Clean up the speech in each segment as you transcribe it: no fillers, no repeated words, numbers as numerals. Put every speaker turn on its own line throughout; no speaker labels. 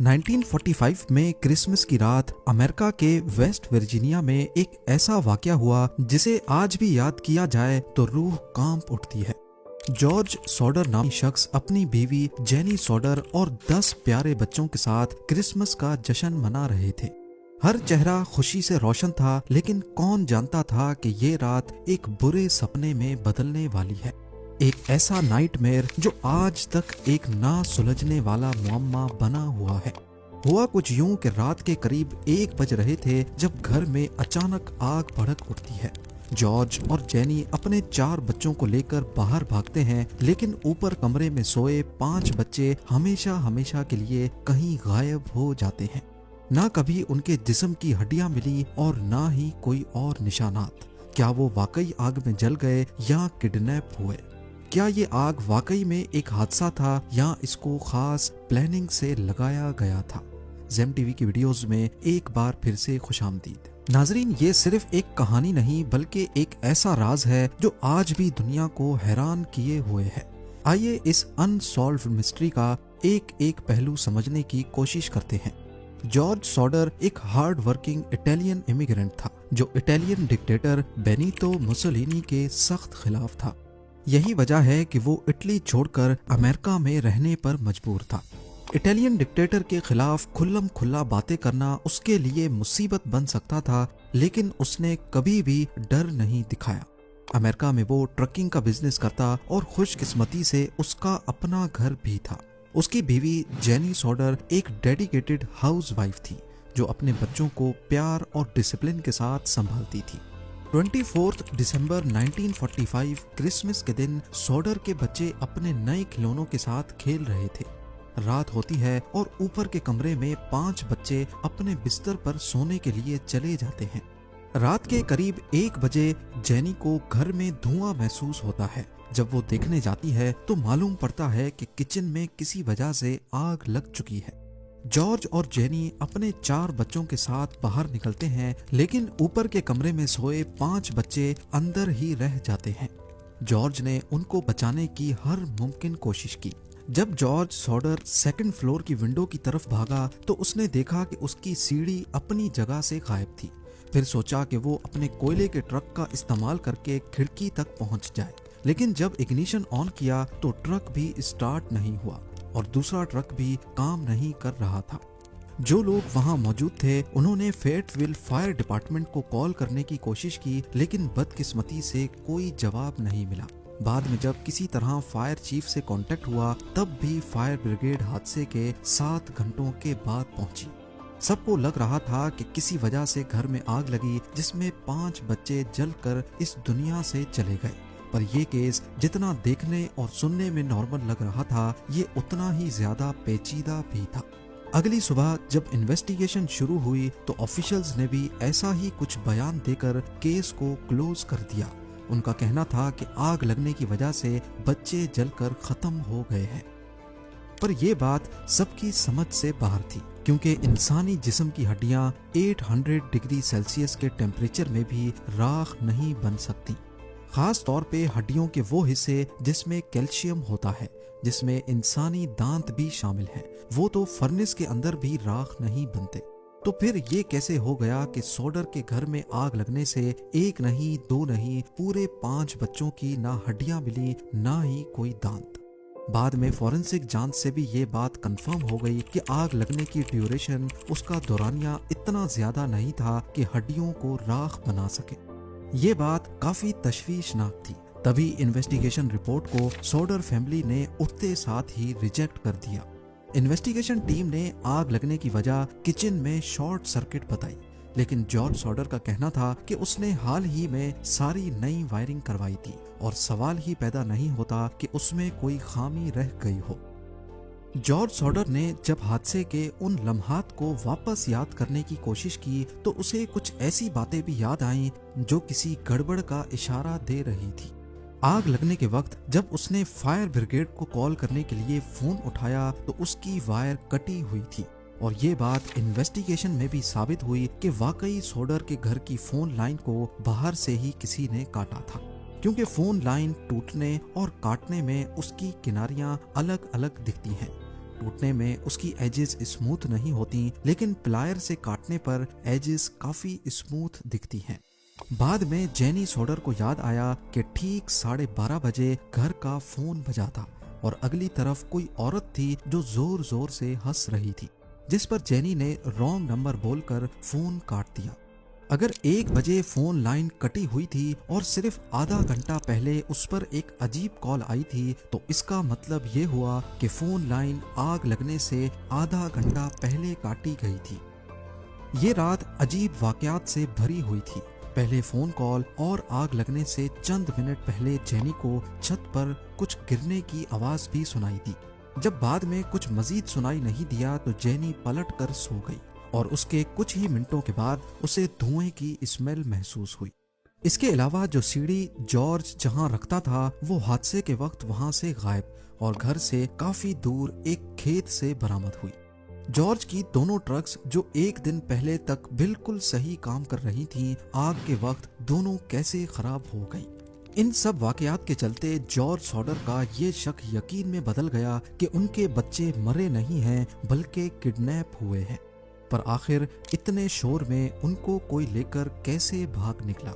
1945 में क्रिसमस की रात अमेरिका के वेस्ट वर्जीनिया में एक ऐसा वाकया हुआ जिसे आज भी याद किया जाए तो रूह कांप उठती है। जॉर्ज सॉडर नामी शख्स अपनी बीवी जेनी सॉडर और 10 प्यारे बच्चों के साथ क्रिसमस का जश्न मना रहे थे। हर चेहरा खुशी से रोशन था, लेकिन कौन जानता था कि ये रात एक बुरे सपने में बदलने वाली है। एक ऐसा नाइटमेयर जो आज तक एक ना सुलझने वाला मुअम्मा बना हुआ है। हुआ कुछ यूं कि रात के करीब 1 बज रहे थे जब घर में अचानक आग भड़क उठती है। जॉर्ज और जेनी अपने 4 बच्चों को लेकर बाहर भागते हैं, लेकिन ऊपर कमरे में सोए 5 बच्चे हमेशा हमेशा के लिए कहीं गायब हो जाते हैं। ना कभी उनके जिस्म की हड्डियां मिली और ना ही कोई और निशानात। क्या वो वाकई आग में जल गए या किडनैप हुए? क्या ये आग वाकई में एक हादसा था या इसको खास प्लानिंग से लगाया गया था? ज़ेम टीवी की वीडियोस में एक बार फिर से खुशामदीद। नाजरीन, ये सिर्फ एक कहानी नहीं बल्कि एक ऐसा राज है जो आज भी दुनिया को हैरान किए हुए है। आइए इस अनसॉल्व्ड मिस्ट्री का एक एक पहलू समझने की कोशिश करते हैं। जॉर्ज सॉडर एक हार्ड वर्किंग इटालियन इमिग्रेंट था जो इटालियन डिक्टेटर बेनितो मुसोलिनी के सख्त खिलाफ था। यही वजह है कि वो इटली छोड़कर अमेरिका में रहने पर मजबूर था। इटालियन डिक्टेटर के खिलाफ खुल्लम खुल्ला बातें करना उसके लिए मुसीबत बन सकता था, लेकिन उसने कभी भी डर नहीं दिखाया। अमेरिका में वो ट्रकिंग का बिजनेस करता और खुशकिस्मती से उसका अपना घर भी था। उसकी बीवी जेनी सॉडर एक डेडिकेटेड हाउसवाइफ थी जो अपने बच्चों को प्यार और डिसिप्लिन के साथ संभालती थी। 24 दिसंबर 1945 क्रिसमस के दिन सॉडर के बच्चे अपने नए खिलौनों के साथ खेल रहे थे। रात होती है और ऊपर के कमरे में 5 बच्चे अपने बिस्तर पर सोने के लिए चले जाते हैं। रात के करीब 1 बजे जेनी को घर में धुआं महसूस होता है। जब वो देखने जाती है तो मालूम पड़ता है कि किचन में किसी वजह से आग लग चुकी है। जॉर्ज और जेनी अपने 4 बच्चों के साथ बाहर निकलते हैं, लेकिन ऊपर के कमरे में सोए 5 बच्चे अंदर ही रह जाते हैं। जॉर्ज ने उनको बचाने की हर मुमकिन कोशिश की। जब जॉर्ज सॉडर 2nd फ्लोर की विंडो की तरफ भागा तो उसने देखा कि उसकी सीढ़ी अपनी जगह से गायब थी। फिर सोचा कि वो अपने कोयले के ट्रक का इस्तेमाल करके खिड़की तक पहुंच जाए, लेकिन जब इग्निशन ऑन किया तो ट्रक भी स्टार्ट नहीं हुआ और दूसरा ट्रक भी काम नहीं कर रहा था। जो लोग वहां मौजूद थे उन्होंने फेयरविल फायर डिपार्टमेंट को कॉल करने की कोशिश की, लेकिन बदकिस्मती से कोई जवाब नहीं मिला। बाद में जब किसी तरह फायर चीफ से कांटेक्ट हुआ तब भी फायर ब्रिगेड हादसे के 7 घंटों के बाद पहुंची। सबको लग रहा था कि किसी वजह से घर में आग लगी जिसमें 5 बच्चे जलकर इस दुनिया से चले गए। पर यह केस जितना देखने और सुनने में नॉर्मल लग रहा था, ये उतना ही ज्यादा पेचीदा भी था। अगली सुबह जब इन्वेस्टिगेशन शुरू हुई तो ऑफिशियल्स ने भी ऐसा ही कुछ बयान देकर केस को क्लोज कर दिया। उनका कहना था कि आग लगने की वजह से बच्चे जलकर खत्म हो गए हैं। पर यह बात सबकी समझ से बाहर थी, क्योंकि इंसानी जिस्म की हड्डियां 800 डिग्री सेल्सियस के टेम्परेचर में भी राख नहीं बन सकती। खास तौर पे हड्डियों के वो हिस्से जिसमें कैल्शियम होता है, जिसमें इंसानी दांत भी शामिल हैं, वो तो फर्नेस के अंदर भी राख नहीं बनते। तो फिर ये कैसे हो गया कि सॉडर के घर में आग लगने से 1 नहीं 2 नहीं पूरे 5 बच्चों की ना हड्डियां मिली ना ही कोई दांत। बाद में फॉरेंसिक जांच से भी ये बात कंफर्म हो गई कि आग लगने की ड्यूरेशन, उसका दौरानिया इतना ज्यादा नहीं था कि हड्डियों को राख बना सके। ये बात काफी तशवीशनाक थी। तभी इन्वेस्टिगेशन रिपोर्ट को सॉडर फैमिली ने उठते साथ ही रिजेक्ट कर दिया। इन्वेस्टिगेशन टीम ने आग लगने की वजह किचन में शॉर्ट सर्किट बताई, लेकिन जॉर्ज सॉडर का कहना था कि उसने हाल ही में सारी नई वायरिंग करवाई थी और सवाल ही पैदा नहीं होता कि उसमें कोई खामी रह गई हो। जॉर्ज सॉडर ने जब हादसे के उन लम्हात को वापस याद करने की कोशिश की तो उसे कुछ ऐसी बातें भी याद आईं जो किसी गड़बड़ का इशारा दे रही थी। आग लगने के वक्त जब उसने फायर ब्रिगेड को कॉल करने के लिए फोन उठाया तो उसकी वायर कटी हुई थी और ये बात इन्वेस्टिगेशन में भी साबित हुई कि वाकई सॉडर के घर की फोन लाइन को बाहर से ही किसी ने काटा था, क्योंकि फोन लाइन टूटने और काटने में उसकी किनारियां अलग अलग दिखती हैं। टूटने में उसकी एजेस स्मूथ नहीं होती, लेकिन प्लायर से काटने पर एजेस काफी स्मूथ दिखती हैं। बाद में जेनी सोडर को याद आया कि ठीक 12:30 बजे घर का फोन बजा था और अगली तरफ कोई औरत थी जो जोर जोर से हंस रही थी, जिस पर जेनी ने रॉन्ग नंबर बोलकर फोन काट दिया। अगर 1 बजे फोन लाइन कटी हुई थी और सिर्फ आधा घंटा पहले उस पर एक अजीब कॉल आई थी, तो इसका मतलब ये हुआ कि फोन लाइन आग लगने से आधा घंटा पहले काटी गई थी। ये रात अजीब वाकयात से भरी हुई थी। पहले फोन कॉल और आग लगने से चंद मिनट पहले जेनी को छत पर कुछ गिरने की आवाज भी सुनाई दी। जब बाद में कुछ मजीद सुनाई नहीं दिया तो जेनी पलट कर सो गई और उसके कुछ ही मिनटों के बाद उसे धुएं की स्मेल महसूस हुई। इसके अलावा जो सीढ़ी जॉर्ज जहां रखता था वो हादसे के वक्त वहां से गायब और घर से काफी दूर एक खेत से बरामद हुई। जॉर्ज की दोनों ट्रक्स जो एक दिन पहले तक बिल्कुल सही काम कर रही थीं, आग के वक्त दोनों कैसे खराब हो गई। इन सब वाकयात के चलते जॉर्ज सॉडर का ये शक यकीन में बदल गया कि उनके बच्चे मरे नहीं हैं बल्कि किडनैप हुए हैं। पर आखिर इतने शोर में उनको कोई लेकर कैसे भाग निकला।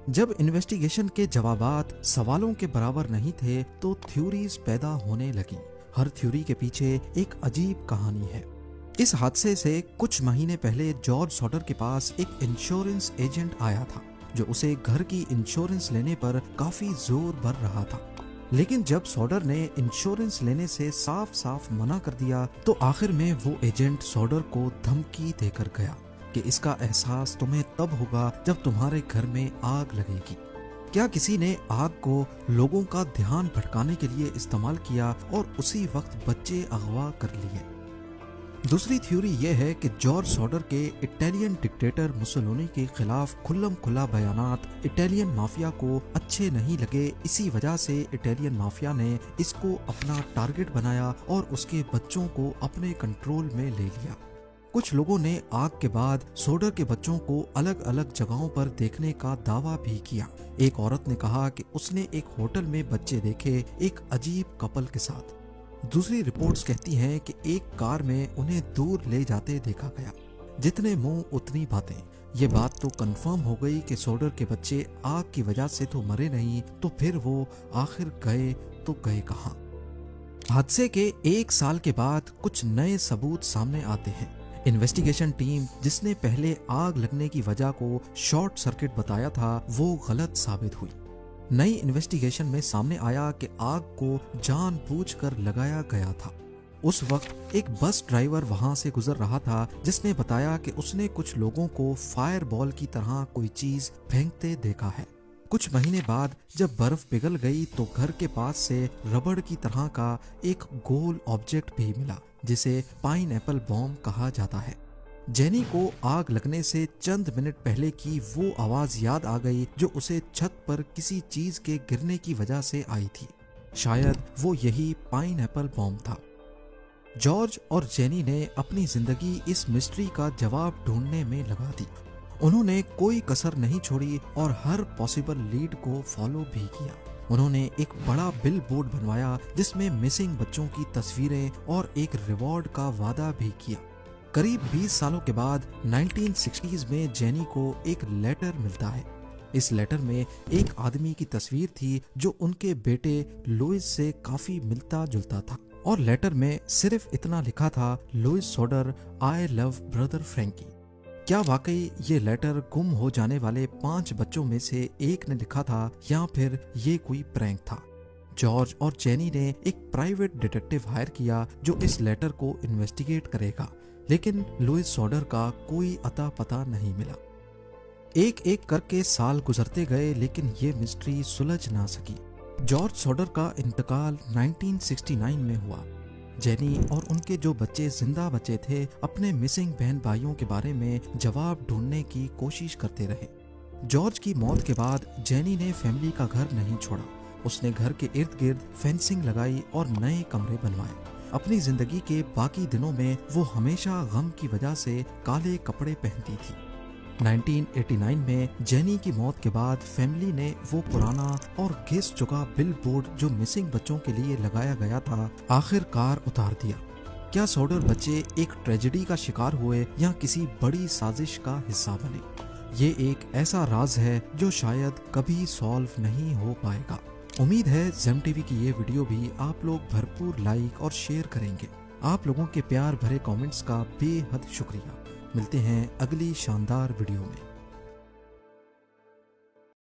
जब इन्वेस्टिगेशन के जवाबात सवालों के बराबर नहीं थे तो थ्योरीज पैदा होने लगी। हर थ्योरी के पीछे एक अजीब कहानी है। इस हादसे से कुछ महीने पहले जॉर्ज सॉडर के पास एक इंश्योरेंस एजेंट आया था जो उसे घर की इंश्योरेंस लेने पर काफी जोर भर रहा था, लेकिन जब सॉडर ने इंश्योरेंस लेने से साफ साफ मना कर दिया तो आखिर में वो एजेंट सॉडर को धमकी देकर गया कि इसका एहसास तुम्हें तब होगा जब तुम्हारे घर में आग लगेगी। क्या किसी ने आग को लोगों का ध्यान भटकाने के लिए इस्तेमाल किया और उसी वक्त बच्चे अगवा कर लिए। दूसरी थ्योरी यह है कि जॉर्ज सॉडर के इटालियन डिक्टेटर मुसोलिनी के खिलाफ खुल्लम खुला बयानात इटालियन माफिया को अच्छे नहीं लगे। इसी वजह से इटालियन माफिया ने इसको अपना टारगेट बनाया और उसके बच्चों को अपने कंट्रोल में ले लिया। कुछ लोगों ने आग के बाद सॉडर के बच्चों को अलग अलग जगहों पर देखने का दावा भी किया। एक औरत ने कहा कि उसने एक होटल में बच्चे देखे एक अजीब कपल के साथ। दूसरी रिपोर्ट्स कहती हैं कि एक कार में उन्हें दूर ले जाते देखा गया। जितने मुंह उतनी बातें। ये बात तो कंफर्म हो गई कि सॉडर के बच्चे आग की वजह से तो मरे नहीं, तो फिर वो आखिर गए तो गए कहाँ। हादसे के 1 साल के बाद कुछ नए सबूत सामने आते हैं। इन्वेस्टिगेशन टीम जिसने पहले आग लगने की वजह को शॉर्ट सर्किट बताया था वो गलत साबित हुई। नई इन्वेस्टिगेशन में सामने आया कि आग को जानबूझकर लगाया गया था। उस वक्त एक बस ड्राइवर वहां से गुजर रहा था जिसने बताया कि उसने कुछ लोगों को फायर बॉल की तरह कोई चीज फेंकते देखा है। कुछ महीने बाद जब बर्फ पिघल गई तो घर के पास से रबड़ की तरह का एक गोल ऑब्जेक्ट भी मिला जिसे पाइनएप्पल बॉम्ब कहा जाता है। जेनी को आग लगने से चंद मिनट पहले की वो आवाज याद आ गई जो उसे छत पर किसी चीज के गिरने की वजह से आई थी। शायद वो यही पाइनएप्पल बॉम्ब था। जॉर्ज और जेनी ने अपनी जिंदगी इस मिस्ट्री का जवाब ढूंढने में लगा दी। उन्होंने कोई कसर नहीं छोड़ी और हर पॉसिबल लीड को फॉलो भी किया। उन्होंने एक बड़ा बिल बोर्ड बनवाया जिसमें मिसिंग बच्चों की तस्वीरें और एक रिवॉर्ड का वादा भी किया। करीब 20 सालों के बाद 1960s में जेनी को एक लेटर मिलता है। इस लेटर में एक आदमी की तस्वीर थी जो उनके बेटे लुइस से काफी मिलता जुलता था और लेटर में सिर्फ इतना लिखा था, Louis Sauder, I love brother Frankie. क्या वाकई ये लेटर गुम हो जाने वाले 5 बच्चों में से एक ने लिखा था या फिर ये कोई प्रैंक था? जॉर्ज और जेनी ने एक प्राइवेट डिटेक्टिव हायर किया जो इस लेटर को इन्वेस्टिगेट करेगा, लेकिन लुइस सॉडर का कोई अता पता नहीं मिला। एक एक करके साल गुजरते गए लेकिन ये मिस्ट्री सुलझ ना सकी। जॉर्ज सॉडर का इंतकाल 1969 में हुआ। जेनी और उनके जो बच्चे जिंदा बचे थे अपने मिसिंग बहन भाइयों के बारे में जवाब ढूंढने की कोशिश करते रहे। जॉर्ज की मौत के बाद जेनी ने फैमिली का घर नहीं छोड़ा। उसने घर के इर्द गिर्द फेंसिंग लगाई और नए कमरे बनवाए। अपनी जिंदगी के बाकी दिनों में वो हमेशा गम की वजह से काले कपड़े पहनती थी। 1989 में जेनी की मौत के बाद फैमिली ने वो पुराना और घिस चुका बिल बोर्ड जो मिसिंग बच्चों के लिए लगाया गया था आखिरकार उतार दिया। क्या सॉडर बच्चे एक ट्रेजेडी का शिकार हुए या किसी बड़ी साजिश का हिस्सा बने? ये एक ऐसा राज है जो शायद कभी सॉल्व नहीं हो पाएगा। उम्मीद है जेम टीवी की ये वीडियो भी आप लोग भरपूर लाइक और शेयर करेंगे। आप लोगों के प्यार भरे कमेंट्स का बेहद शुक्रिया। मिलते हैं अगली शानदार वीडियो में।